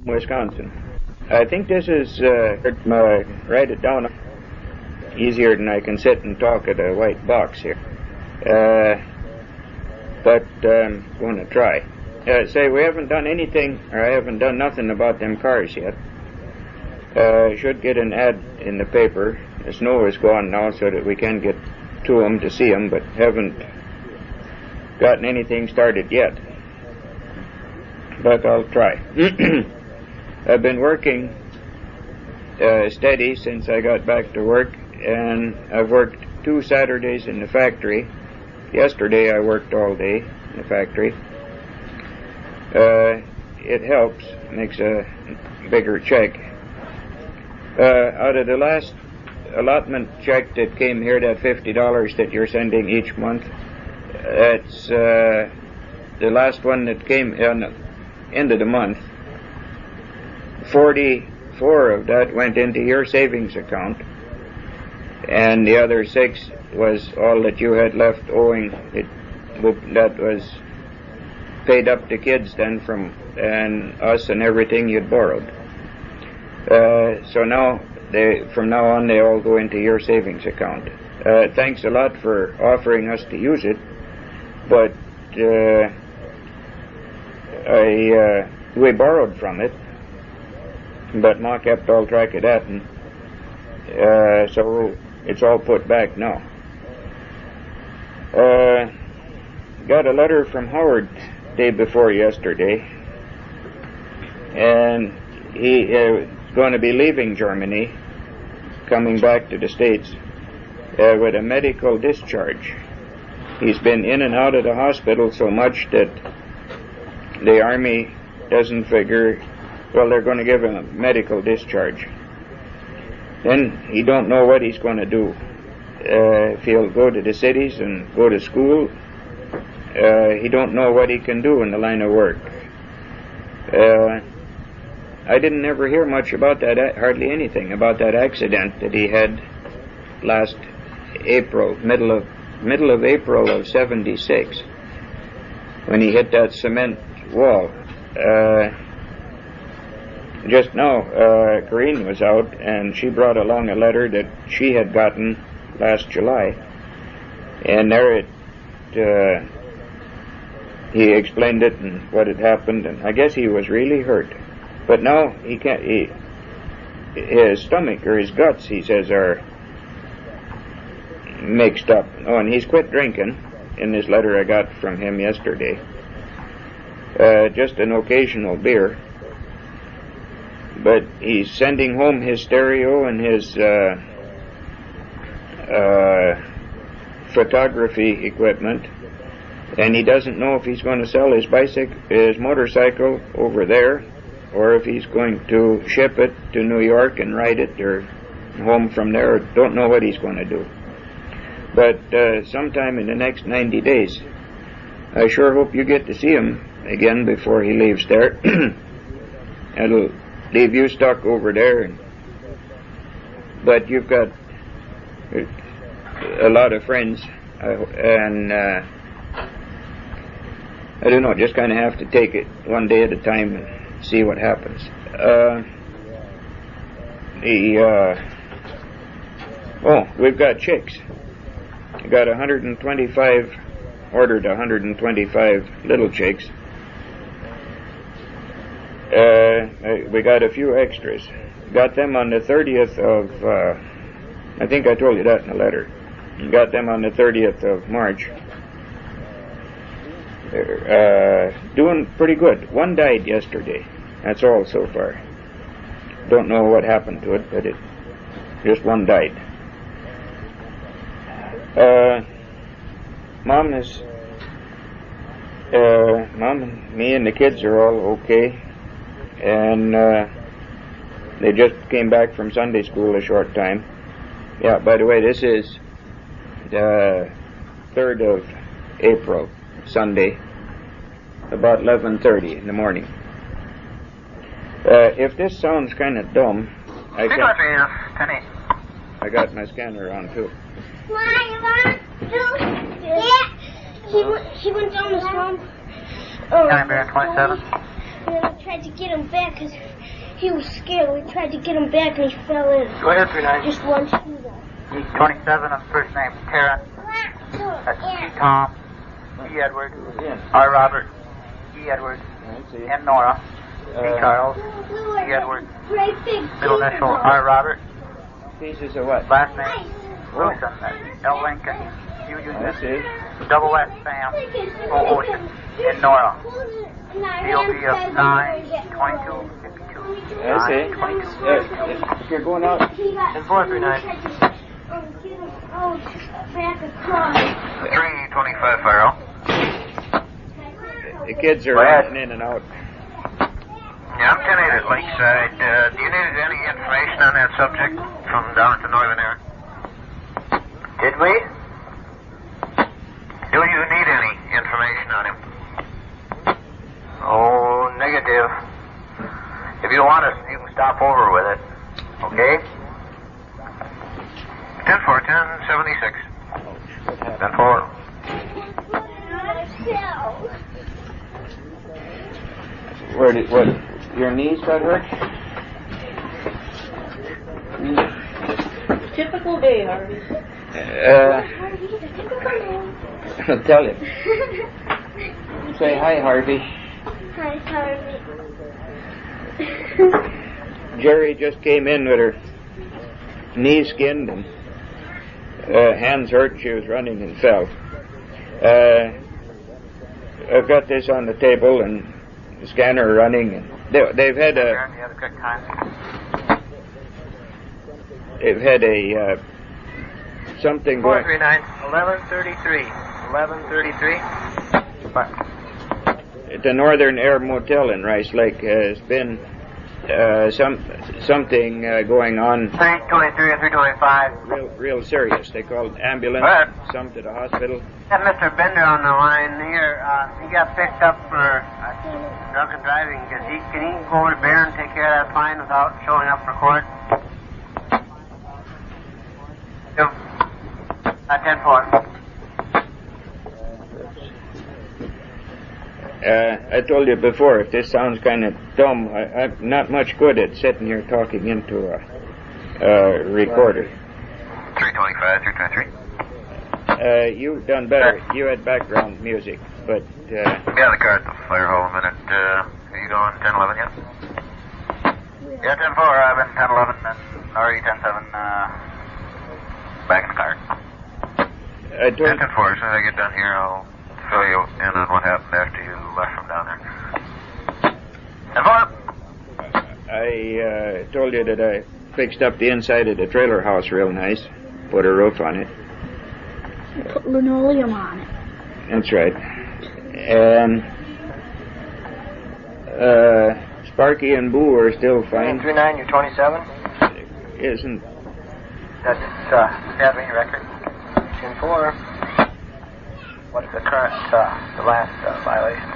Wisconsin. I think this is, write it down easier than I can sit and talk at a white box here. But I'm going to try. Say, we haven't done anything, or I haven't done nothing about them cars yet. Should get an ad in the paper. The snow is gone now so that we can get to them to see them, but haven't gotten anything started yet. But I'll try. I've been working steady since I got back to work, and I've worked 2 Saturdays in the factory. Yesterday I worked all day in the factory. It helps, makes a bigger check. Out of the last allotment check that came here, that $50 that you're sending each month, that's the last one that came on the end of the month. 44 of that went into your savings account, and the other 6 was all that you had left owing. That was paid up to kids then from and us and everything you'd borrowed. So now, from now on, they all go into your savings account. Thanks a lot for offering us to use it, but we borrowed from it, but Ma kept all track of that, and so it's all put back now. Got a letter from Howard day before yesterday, and he is going to be leaving Germany, coming back to the States with a medical discharge. He's been in and out of the hospital so much that the Army doesn't figure, well, they're going to give him a medical discharge. Then he don't know what he's going to do. If he'll go to the cities and go to school, he don't know what he can do in the line of work. I didn't ever hear much about that, hardly anything about that accident that he had last April, middle of April of '76, when he hit that cement wall. Just now, Corrine was out, and she brought along a letter that she had gotten last July, and there he explained it and what had happened, and I guess he was really hurt. But now he can't. His stomach or his guts, he says, are mixed up. Oh, and he's quit drinking. In this letter I got from him yesterday, just an occasional beer. But he's sending home his stereo and his photography equipment, and he doesn't know if he's going to sell his motorcycle over there, or if he's going to ship it to New York and ride it or home from there. Don't know what he's going to do. But sometime in the next 90 days, I sure hope you get to see him again before he leaves there. It'll leave you stuck over there. But you've got a lot of friends, and I don't know, just kind of have to take it one day at a time and see what happens. We've got chicks. We got 125, ordered 125 little chicks. We got a few extras. Got them on the 30th of, I think I told you that in the letter. Got them on the 30th of March. They're doing pretty good. One died yesterday. That's all so far. Don't know what happened to it, but just one died. Mom and me and the kids are all okay, and they just came back from Sunday school a short time. Yeah, by the way, this is the 3rd of April, Sunday, about 11:30 in the morning. If this sounds kind of dumb, I got my scanner on too. He went down the swamp. Time bear 27. then we tried to get him back because he was scared. We tried to get him back and he fell in. Go ahead, 39. Just one shooter. D27 and first name Terrence. That's T. Tom, E. Edward, R. Robert, E. Edward, N. Nora, C. Charles, E. Edward, middle initial R. Robert. Pieces of what? Last name Wilson, L. Lincoln, U. Eugene, double S. Sam, O. Ocean, N. Nora. DOB of 92252. I see. You're going out. 10-439. 325 Faro. The kids are running in and out. Yeah, I'm 10-8 at Lakeside. Do you need any information on that subject from down at the Northern Air? Did we? Do you need any information on him? Oh, negative. If you want us, you can stop over with it. Okay? 10-4, 1076. 10-4. What? Your knees got hurt? Typical day, Harvey. I'll tell you. Say hi, Harvey. Hi, Harvey. Jerry just came in with her knees skinned and hands hurt. She was running and fell. I've got this on the table and the scanner running. And they've had a something going. 439 1133 1133. At the Northern Air Motel in Rice Lake has been something going on. 323 and 325. Real serious. They called ambulance. Right. Some to the hospital. Got Mr. Bender on the line here. He got picked up for drunken driving. Can he go over to Bear and take care of that fine without showing up for court? 10-4. I told you before, if this sounds kind of dumb, I'm not much good at sitting here talking into a recorder. 325, 323. You've done better. You had background music, but... Yeah, the car at the fire hall a minute. Are you going 1011 yet? Yeah, 10-4. I've been 1011 and RE 10-7 back in the car. I told 10-4. As soon as I get done here, I'll fill you in on what happened after you left from down there. 10-4. I told you that I fixed up the inside of the trailer house real nice. Put a roof on it. Put linoleum on it. That's right. And Sparky and Boo are still fine. 39, you're 27? Isn't... That's stabbing record. 10-4. What's the current, the last violation?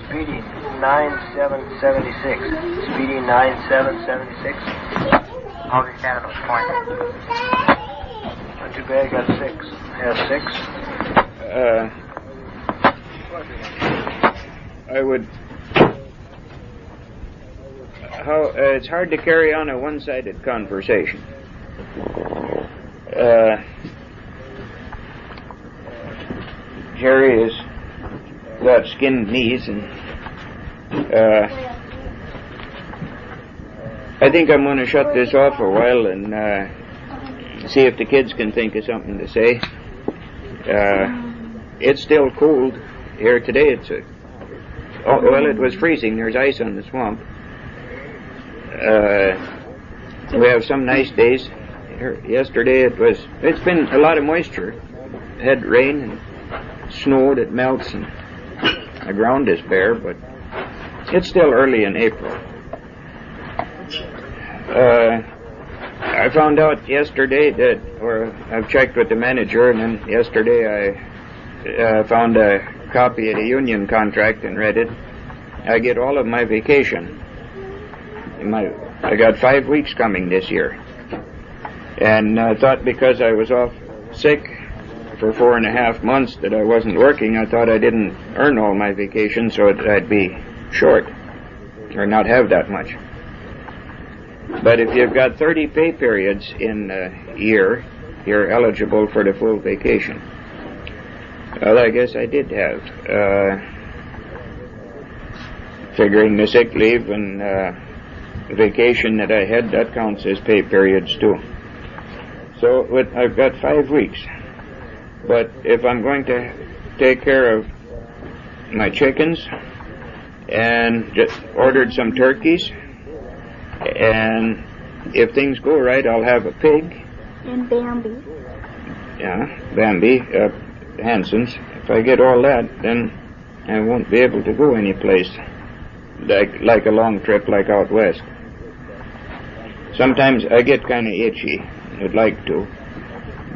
Speeding 9776. Speeding 9776. How's your cannabis point? Not too bad, got 6. Yeah, 6. I would... it's hard to carry on a one-sided conversation. Jerry has got skinned knees, and I think I'm going to shut this off a while and see if the kids can think of something to say. It's still cold here today. It was freezing. There's ice on the swamp. We have some nice days. Yesterday it's been a lot of moisture. Had rain and snow that melts, and the ground is bare, but it's still early in April. I found out yesterday I've checked with the manager, and then yesterday I found a copy of the union contract and read it. I get all of my vacation. I got 5 weeks coming this year. And I thought because I was off sick for 4.5 months that I wasn't working, I thought I didn't earn all my vacation, so I'd be short, or not have that much. But if you've got 30 pay periods in a year, you're eligible for the full vacation. Well, I guess I did have. Figuring the sick leave and vacation that I had, that counts as pay periods too. So I've got 5 weeks. But if I'm going to take care of my chickens and just ordered some turkeys, and if things go right, I'll have a pig. And Bambi. Yeah, Bambi, Hanson's. If I get all that, then I won't be able to go any place like a long trip like out west. Sometimes I get kind of itchy. I'd like to.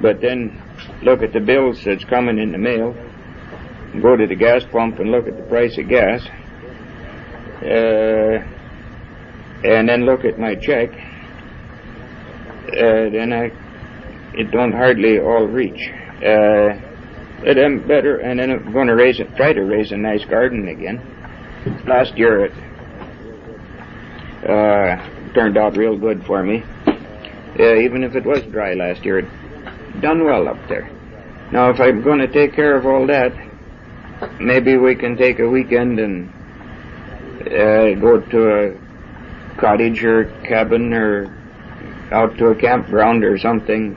But then look at the bills that's coming in the mail, go to the gas pump and look at the price of gas, and then look at my check, then it don't hardly all reach. But I'm better, and then I'm going to try to raise a nice garden again. Last year it turned out real good for me. Even if it was dry last year, it done well up there. Now, if I'm going to take care of all that, maybe we can take a weekend and go to a cottage or cabin or out to a campground or something,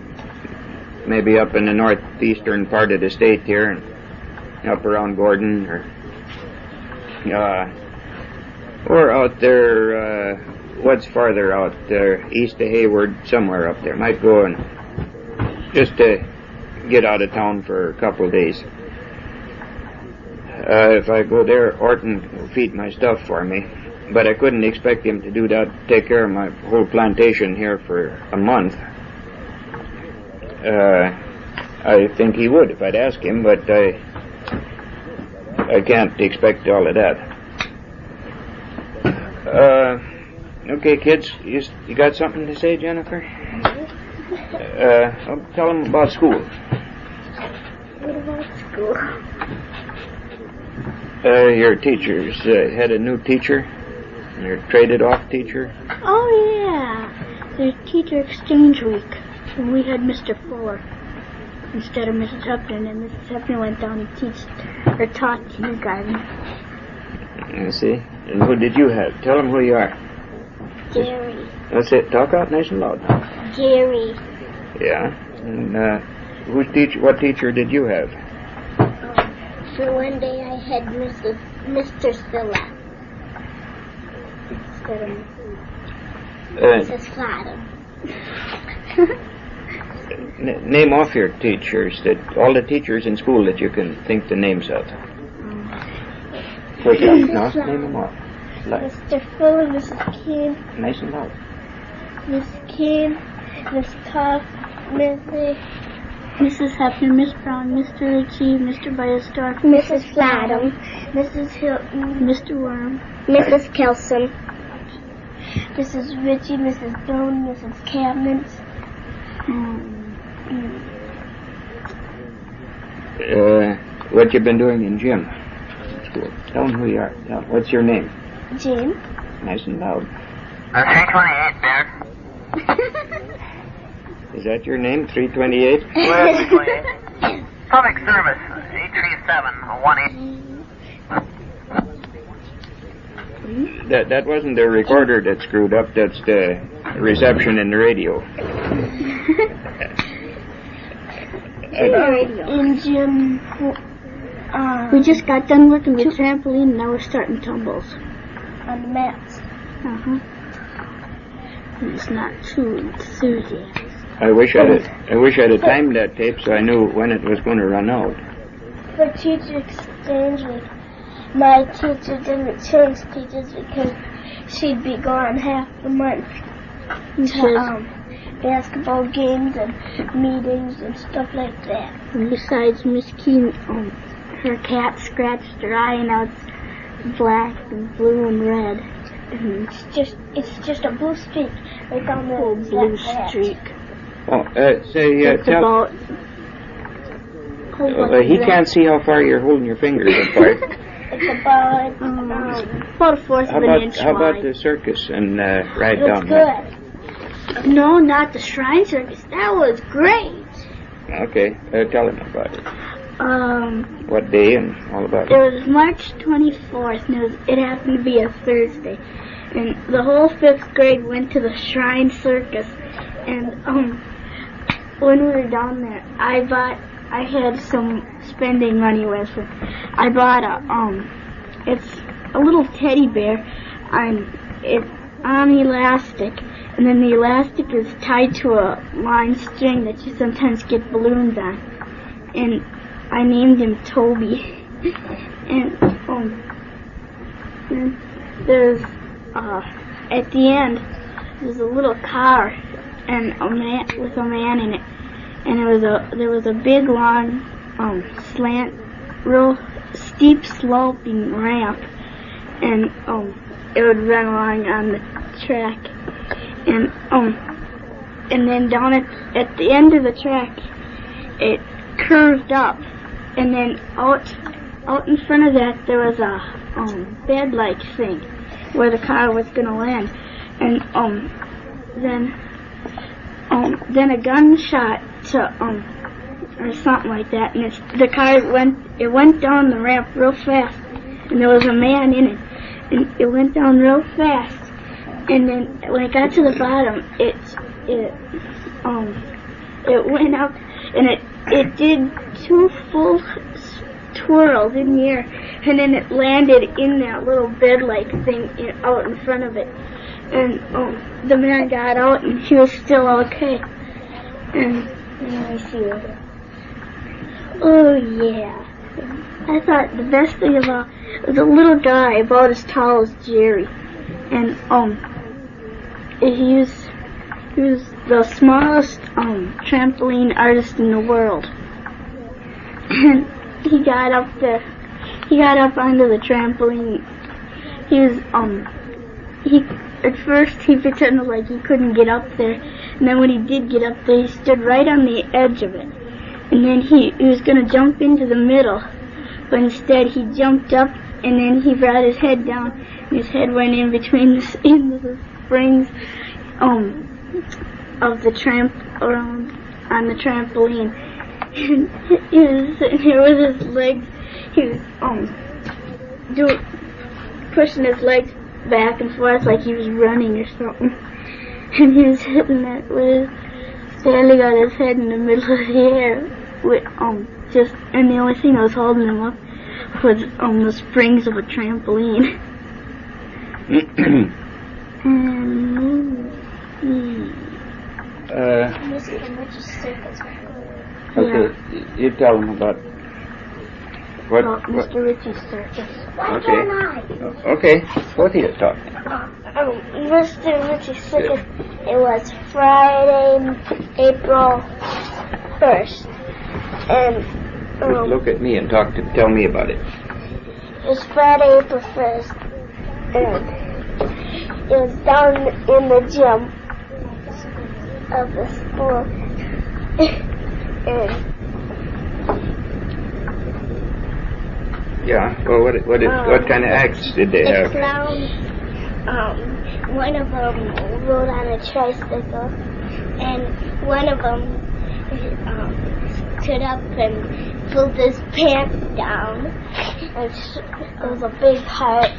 maybe up in the northeastern part of the state here, and up around Gordon, or out there, what's farther out there, east of Hayward, somewhere up there. Might go and just to get out of town for a couple of days. If I go there, Orton will feed my stuff for me, but I couldn't expect him to do that, take care of my whole plantation here for a month. I think he would if I'd ask him, but I can't expect all of that. Okay, kids, you got something to say, Jennifer? I'll tell them about school. What about school? Your teachers had a new teacher, your traded off teacher. Oh, yeah. There's teacher exchange week. And we had Mr. Fuller instead of Mrs. Hupton, and Mrs. Hupton went down and taught kindergarten. I see. And who did you have? Tell them who you are. Jerry. That's it. Talk out nice and loud. Jerry. Yeah. And what teacher did you have? So one day I had Mr. Stilla instead of Mrs. Flatham. Name off your teachers, all the teachers in school that you can think the names of. Quick up, no? Name them off. Mr. Fuller, Mrs. Keene. Nice and loud. Miss Keene, Miss Tuff, Mrs. Hepner, Miss Brown, Mr. Ritchie, Mr. Biostar, Mrs. Flatham, Mrs. Hilton, Mr. Worm, Mrs. Kelson, Mrs. Ritchie, Mrs. Doan, Mrs. Cabinets. What you been doing in gym? School. Tell them who you are. What's your name? Jean. Nice and loud. 328, Bear. Is that your name, 328? 328. Public service, 83718. That wasn't the recorder that screwed up. That's the reception in the radio. In gym. we just got done working with trampoline, and now we're starting tumbles. On the mats. It's not too enthusiastic. I wish I'd have timed that tape so I knew when it was going to run out. For teacher exchange week, my teacher didn't change teachers because she'd be gone half the month to basketball games and meetings and stuff like that. And besides, Miss Keene, her cat scratched her eye, and now it's black and blue and red. And It's just a blue streak like on the whole blue hat. streak. Oh, It's tell. about He can't see how far you're holding your fingers apart. It's about about a fourth of an inch How about wide. the circus and ride it's down there? good. No, not the Shrine Circus. That was great. Okay, tell him about it. What day and all about It it. was March 24th, and it happened to be a Thursday. And the whole 5th grade went to the Shrine Circus. And when we were down there, I had some spending money with me. I bought it's a little teddy bear, and it's on elastic, and then the elastic is tied to a line string that you sometimes get balloons on. And I named him Toby. And there's at the end there's a little car and a man with a man in it, and there was a big long slant, real steep sloping ramp, and it would run along on the track, and then down at the end of the track it curved up, and then out in front of that there was a bed-like thing where the car was gonna land, and then a gunshot or something like that, and the car went down the ramp real fast, and there was a man in it, and it went down real fast, and then when it got to the bottom, it went up, and it did 2 full twirls in the air, and then it landed in that little bed-like thing out in front of it. And the man got out, and he was still okay. And let me see what. Oh yeah, I thought the best thing of all was a little guy about as tall as Jerry, and he was the smallest trampoline artist in the world. And he got up onto the trampoline. At first he pretended like he couldn't get up there, and then when he did get up there, he stood right on the edge of it. And then he was gonna jump into the middle, but instead he jumped up, and then he brought his head down, and his head went in between the springs of the on the trampoline. And he was sitting here with his legs. He was pushing his legs back and forth like he was running or something. And he was hitting that with standing on his head in the middle of the air with and the only thing that was holding him up was the springs of a trampoline. Okay, you tell him about what? Mr. Ritchie's circus. Okay, what do you talk? Mr. Ritchie's circus. It was Friday, April 1st, and Look at me and tell me about it. it was Friday, April 1st, and it was down in the gym of the school. Yeah. Well, what kind of acts did they The have? clowns, one of them rode on a tricycle, and one of them stood up and pulled his pants down, and there was a big heart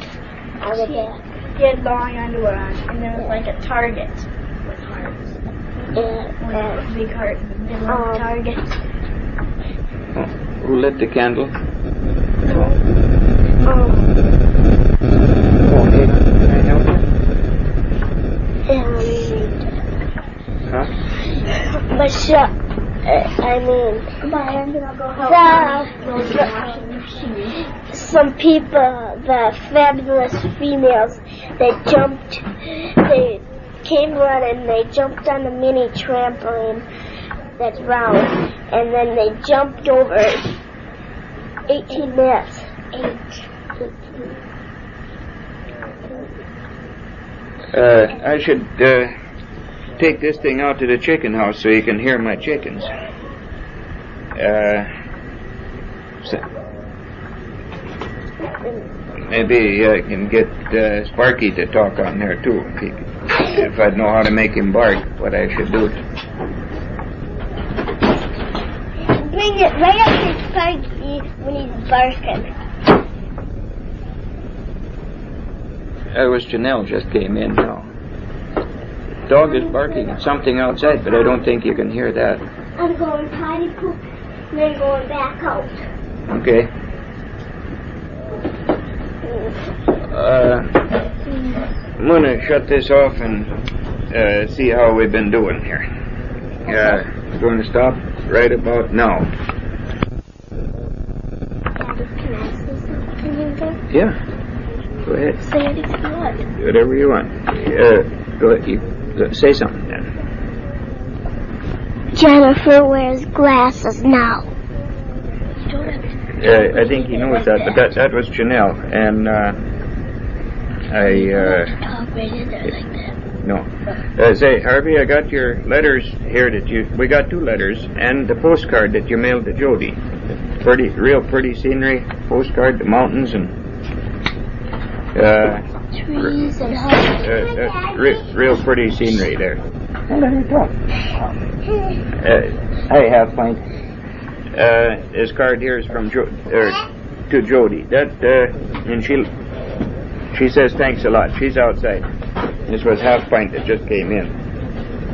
on the back. He had long underwear on, and there was like a target with hearts. With a big heart in the middle of the target. Who lit the candle? Okay. Can I help you? Huh? But Goodbye, I'm gonna go help some people, the fabulous females, they came running, they jumped on the mini trampoline that's round, and then they jumped over 18 minutes. I should take this thing out to the chicken house so you can hear my chickens. Maybe I can get Sparky to talk on there too. If I'd know how to make him bark, what I should do. Bring it right up to Sparky when he's barking. That was Janelle just came in now. Dog is barking at something outside, but I don't think you can hear that. I'm going potty poop and then going back out. Okay. I'm gonna shut this off and see how we've been doing here. Going to stop right about now. Daddy, can I say something in there? Yeah. Go ahead. Say it if you want. Whatever you want. Go ahead. You say something then. Jennifer wears glasses now. I think he knows that, but that was Janelle, and Talk right in there like that. no. Say, Harvey, I got your letters here we got 2 letters, and the postcard that you mailed to Jody. Real pretty scenery, postcard, the mountains, and Trees and houses. real pretty scenery there. Let me talk. I have fine. This card here is from to Jody. And she says thanks a lot. She's outside. This was Half Pint that just came in.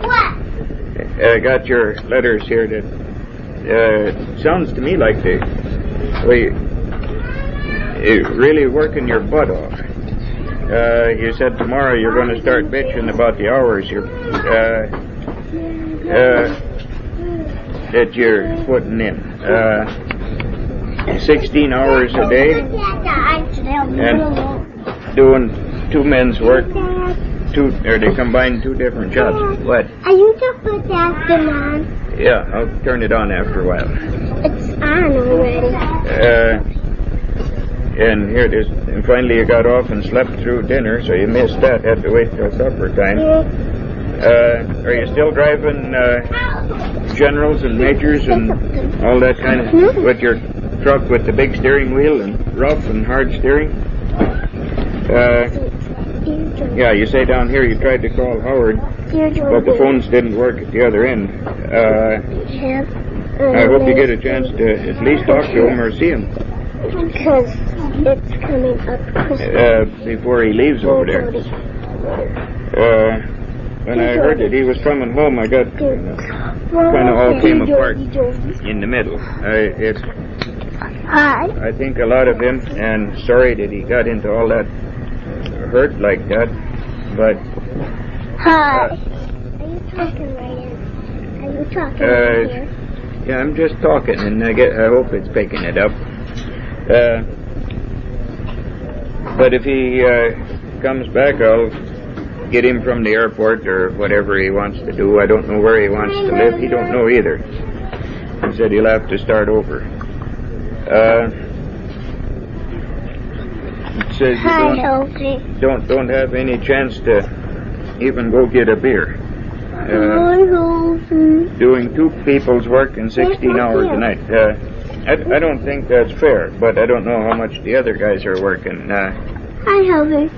What? I got your letters here that sounds to me like you're really working your butt off. You said tomorrow you're going to start bitching about the hours that you're putting in. 16 hours a day and doing 2 men's work. They combine 2 different jobs. What? Are you to put that thing on? Yeah, I'll turn it on after a while. It's on already. And here it is. And finally you got off and slept through dinner, so you missed that. Had to wait till supper time. Are you still driving generals and majors and all that kind of with your truck with the big steering wheel and rough and hard steering? Yeah, you say down here you tried to call Howard, but the phones didn't work at the other end. I hope you get a chance to at least talk to him or see him. Because it's coming up before he leaves over there. When I heard that he was coming home, I got kind of all came apart in the middle. I think a lot of him, and sorry that he got into all that hurt like that, but... Hi. Are you talking right in? Are you talking right here? Yeah, I'm just talking, and I hope it's picking it up. But if he comes back, I'll get him from the airport or whatever he wants to do. I don't know where he wants to live. He don't know either. He said he'll have to start over. It says you don't have any chance to even go get a beer. Doing 2 people's work in 16 hours a night. I don't think that's fair, but I don't know how much the other guys are working. Hi, Helby.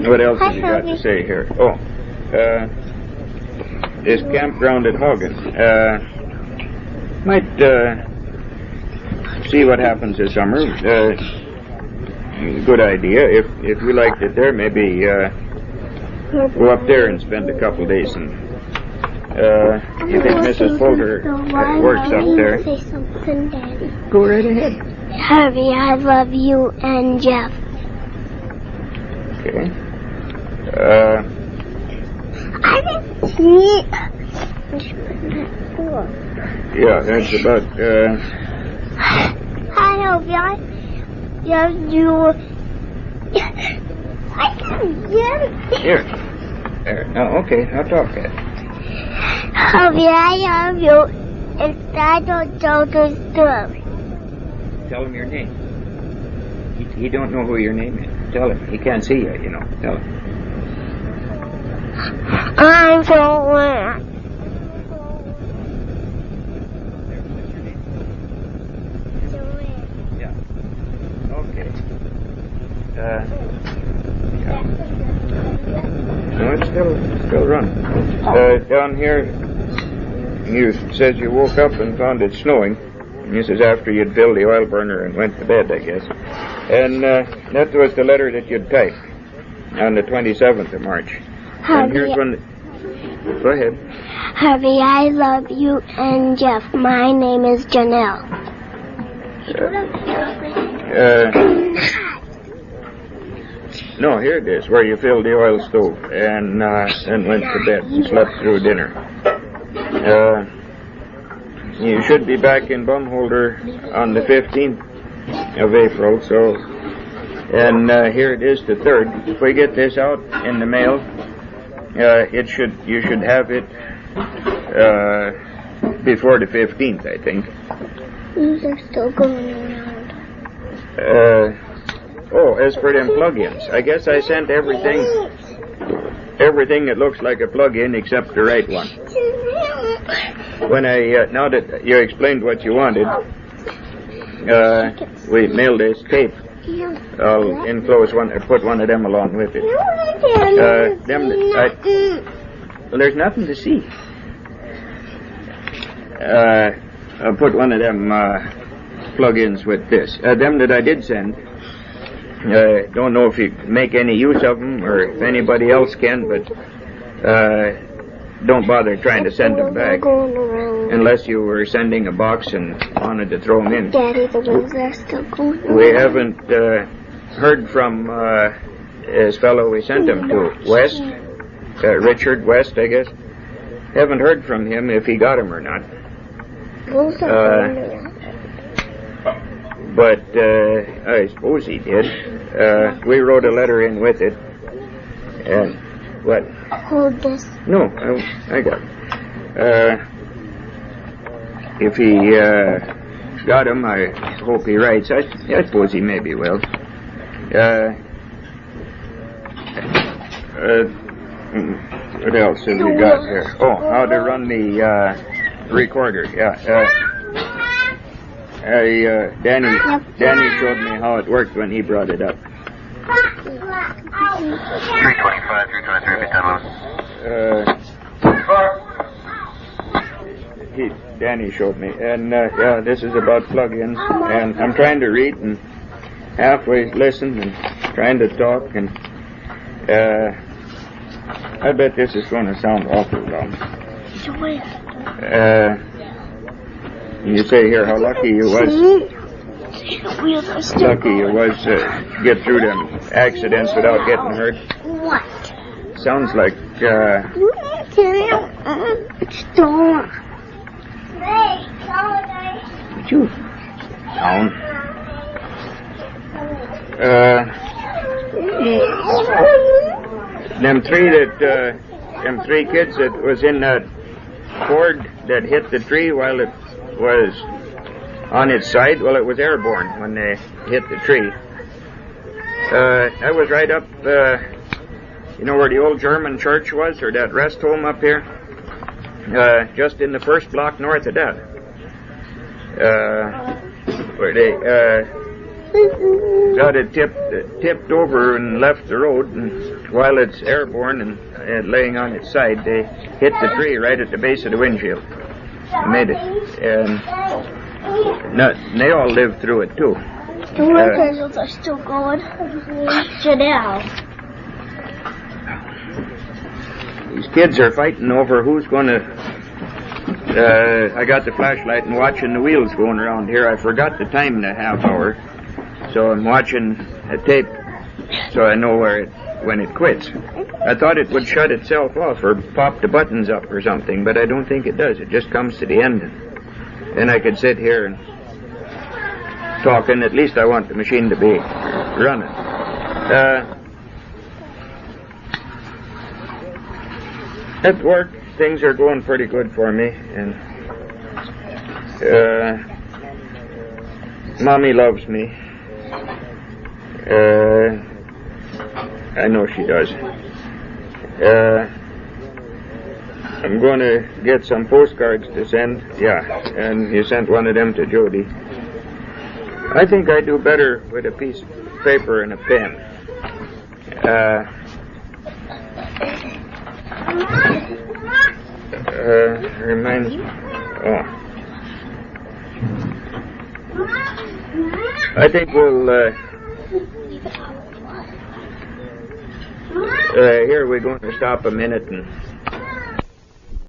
What else have you got to say here? Oh, this campground at Hagen. Might see what happens this summer. Good idea. If you liked it there, maybe go up there and spend a couple days. And you think Mrs. Folger works up there? Say something, Daddy. Go right ahead. Harvey, I love you and Jeff. Okay. I didn't see it. Yeah, that's about. Hi, Harvey. I love you. I can get it. Here. There. Oh, okay. I'll talk it. Harvey, I love you. And I don't tell the story. Tell him your name. He don't know who your name is. Tell him. He can't see you, you know. Tell him. I'm so glad. Yeah. Okay. Yeah. No, it's still running. Down here, you says you woke up and found it snowing. And this is after you'd filled the oil burner and went to bed, I guess. And that was the letter that you'd typed on the 27th of March. And here's one. Go ahead. Harvey, I love you and Jeff. My name is Janelle. No, here it is, where you filled the oil stove and went to bed and slept through dinner. You should be back in Bumholder on the 15th of April, so, and here it is, the 3rd. If we get this out in the mail, you should have it before the 15th, I think. These are still going around. As for them plug-ins, I guess I sent everything that looks like a plug-in except the right one. When now that you explained what you wanted, we mailed this tape. I'll enclose one, or put one of them along with it. Well, there's nothing to see. I'll put one of them plug-ins with this. Them that I did send, don't know if you make any use of them or if anybody else can, but don't bother trying to send them back unless you were sending a box and wanted to throw them in. Daddy, the ones that are still going around. We haven't heard from this fellow we sent them to, West, Richard West, I guess. Haven't heard from him if he got them or not. Those are going around. But I suppose he did. We wrote a letter in with it. And what? Hold this. No, I got it. If he got him, I hope he writes. I suppose he maybe will. What else have we got here? Oh, how to run the recorder. Yeah. Danny showed me how it worked when he brought it up. 325, 323, Danny showed me, and this is about plug-ins, and I'm trying to read and halfway listen and trying to talk, and I bet this is going to sound awful wrong. You say here how lucky you was. Lucky you was to get through them accidents without getting hurt. What? Sounds like Storm. you down. Them three kids that was in that Ford that hit the tree while it was on its side, well, it was airborne when they hit the tree. I was right up, you know where the old German church was, or that rest home up here? Just in the first block north of that. Where they got it tipped over and left the road, and while it's airborne and laying on its side, they hit the tree right at the base of the windshield. Made it. And they all lived through it, too. The windows are still going. Janelle. These kids are fighting over who's going to... I got the flashlight and watching the wheels going around here. I forgot the time in a half hour. So I'm watching a tape so I know when it quits. I thought it would shut itself off or pop the buttons up or something, but I don't think it does. It just comes to the end. Then I could sit here and talk, and at least I want the machine to be running. At work, things are going pretty good for me, and Mommy loves me. I know she does. I'm going to get some postcards to send. Yeah, and you sent one of them to Jody. I think I do better with a piece of paper and a pen. Reminds. Oh. I think we'll. Here we're going to stop a minute and